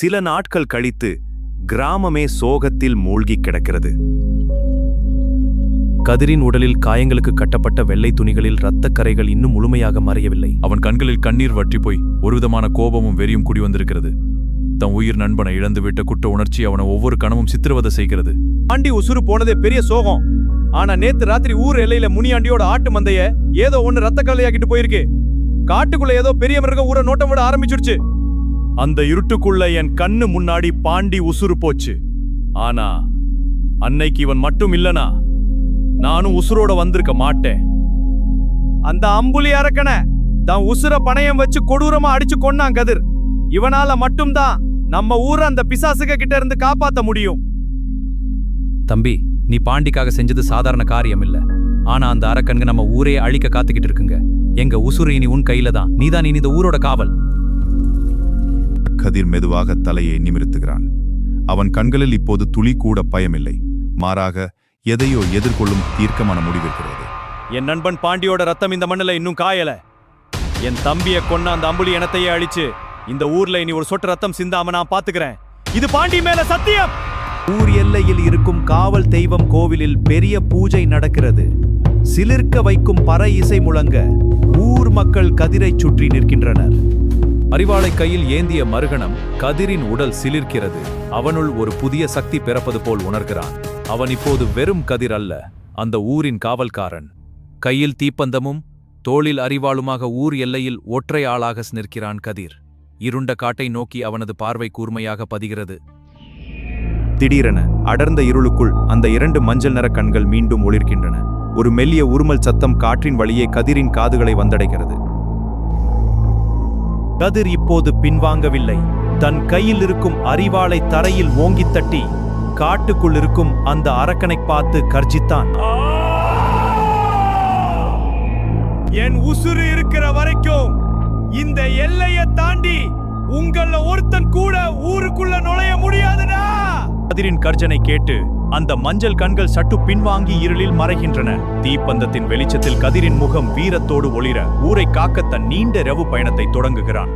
சில நாட்கள் கழித்து கிராமமே சோகத்தில் மூழ்கி கிடக்கிறது. கதிரின் உடலில் காயங்களுக்கு கட்டப்பட்ட வெள்ளை துணிகளில் இரத்தக் கரைகள் இன்னும் முழுமையாக மறையவில்லை. அவன் கண்களில் கண்ணீர் வற்றி போய் ஒருவிதமான கோபமும் வெறியும் குடி வந்திருக்கிறது. தன் உயிர் நண்பனை இழந்துவிட்ட குற்ற உணர்ச்சி அவனை ஒவ்வொரு கணமும் சித்திரவதை செய்கிறது. ஆண்டி உசுறு போனதே பெரிய சோகம். ஆனா நேத்து ராத்திரி ஊர் எல்லையில முனியாண்டியோட ஆட்டு மந்தைய ஏதோ ஒண்ணு ரத்த கல்லையாக்கிட்டு போயிருக்கு. காட்டுக்குள்ள ஏதோ பெரிய மிருகம் ஊரை நோட்டம் விட ஆரம்பிச்சிருச்சு. அந்த இருட்டுக்குள்ள என் கண்ணு முன்னாடி பாண்டி உசுறு போச்சு. ஆனா அன்னைக்கு இவன் மட்டும் இல்லனா நானும் உசுரோட வந்திருக்க மாட்டேன். அந்த அம்புலி அரக்கனை தான் உசுர பணையம் வச்சு கொடூரமா அடிச்சு கொன்னான் கதிர். இவனால மட்டும்தான் நம்ம ஊரை அந்த பிசாசுக கிட்ட இருந்து காப்பாத்த முடியும். தம்பி, நீ பாண்டிக்காக செஞ்சது சாதாரண காரியம் இல்ல. ஆனா அந்த அரக்கன்க நம்ம ஊரே அழிக்க காத்துக்கிட்டு இருக்குங்க. எங்க உசுறு இனி உன் கையில தான். நீதான் இனி இந்த ஊரோட காவல். கதிர் மெதுவாக தலையை நிமிர்த்துகிறான். அவன் கண்களில் இப்போது துளி கூட பயமில்லை. மாறாக எதையோ எதிர்கொள்ளும் தீர்க்கமான முடிவிருக்கிறது. என் நண்பன் பாண்டியோட ரத்தம் இந்த மண்ணுல இன்னும் காயல. என் தம்பிய கொன்ன அந்த அம்புலி இனத்தையே அழிச்சு இந்த ஊர்ல இனி ஒரு சொட்டு ரத்தம் சிந்தாம நான் பாத்துக்கிறேன். இது பாண்டி மேல சத்தியம். ஊர் எல்லையில் இருக்கும் காவல் தெய்வம் கோவிலில் பெரிய பூஜை நடக்கிறது. சிலிர்க்க வைக்கும் பறை இசை முழங்க ஊர் மக்கள் கதிரை சுற்றி நிற்கின்றனர். அறிவாளை கையில் ஏந்திய மறுகணம் கதிரின் உடல் சிலிர்க்கிறது. அவனுள் ஒரு புதிய சக்தி பிறப்பது போல் உணர்கிறான். அவன் இப்போது வெறும் கதிர் அல்ல, அந்த ஊரின் காவல்காரன். கையில் தீப்பந்தமும் தோளில் அறிவாளுமாக ஊர் எல்லையில் ஒற்றை ஆளாக நிற்கிறான் கதிர். இருண்ட காட்டை நோக்கி அவனது பார்வை கூர்மையாக பதிகிறது. திடீரென அடர்ந்த இருளுக்குள் அந்த இரண்டு மஞ்சள் நிற கண்கள் மீண்டும் ஒளிர்கின்றன. ஒரு மெல்லிய உருமல் சத்தம் காற்றின் வழியே கதிரின் காதுகளை வந்தடைகிறது. கதிர் இப்போது பின்வாங்கவில்லை. தன் கையில் இருக்கும் அறிவாளை தரையில் ஓங்கித் தட்டி காட்டுக்குள் இருக்கும் அந்த அரக்கனை பார்த்து கர்ஜித்தான். என் உசுறு இருக்கிற வரைக்கும் இந்த எல்லையை தாண்டி உங்கள ஒருத்தன் கூட ஊருக்குள்ள நுழைய முடியாதுடா. கதிரின் கர்ஜனை கேட்டு அந்த மஞ்சள் கண்கள் சட்டு பின்வாங்கி இருளில் மறைகின்றன. தீப்பந்தத்தின் வெளிச்சத்தில் கதிரின் முகம் வீரத்தோடு ஒளிர ஊரை காக்க தன் நீண்ட இரவு பயணத்தை தொடங்குகிறான்.